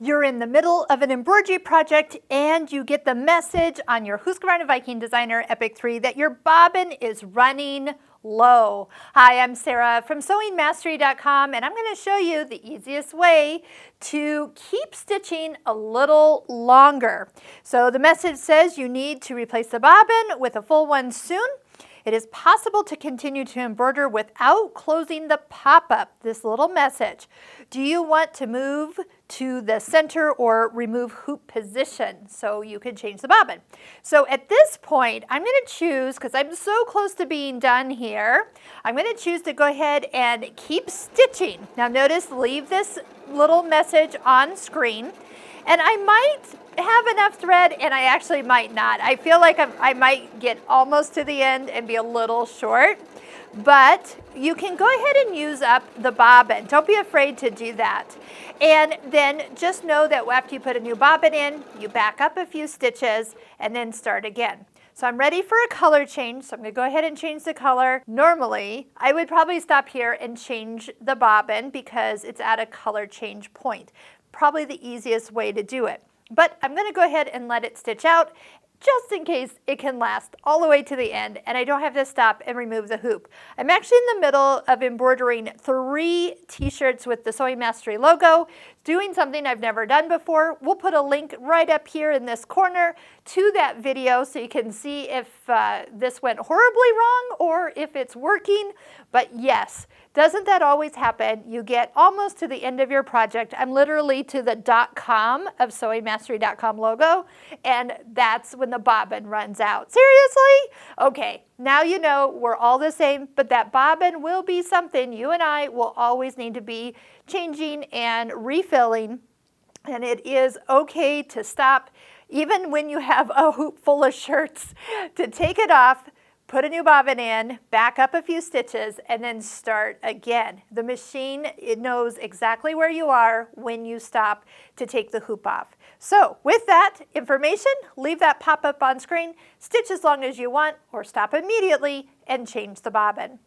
You're in the middle of an embroidery project and you get the message on your Husqvarna Viking Designer Epic 3 that your bobbin is running low. Hi, I'm Sarah from sewingmastery.com, and I'm going to show you the easiest way to keep stitching a little longer. So the message says you need to replace the bobbin with a full one soon. It is possible to continue to embroider without closing the pop-up, this little message. Do you want to move to the center or remove hoop position so you can change the bobbin? So at this point, I'm going to choose, because I'm so close to being done here, I'm going to choose to go ahead and keep stitching. Now notice, leave this little message on screen. And I might have enough thread, and I actually might not. I feel like I might get almost to the end and be a little short, but you can go ahead and use up the bobbin. Don't be afraid to do that. And then just know that after you put a new bobbin in, you back up a few stitches and then start again. So I'm ready for a color change, so I'm going to go ahead and change the color. Normally, I would probably stop here and change the bobbin because it's at a color change point. Probably the easiest way to do it. But I'm going to go ahead and let it stitch out just in case it can last all the way to the end and I don't have to stop and remove the hoop. I'm actually in the middle of embroidering 3 t-shirts with the Sewing Mastery logo, doing something I've never done before. We'll put a link right up here in this corner to that video so you can see if this went horribly wrong or if it's working. But yes, doesn't that always happen? You get almost to the end of your project. I'm literally to the .com of sewingmastery.com logo, and that's when the bobbin runs out. Seriously? Okay, now you know we're all the same, but that bobbin will be something you and I will always need to be changing and refilling, and it is okay to stop, even when you have a hoop full of shirts, to take it off, put a new bobbin in, back up a few stitches, and then start again. The machine, it knows exactly where you are when you stop to take the hoop off. So with that information, leave that pop-up on screen, stitch as long as you want, or stop immediately and change the bobbin.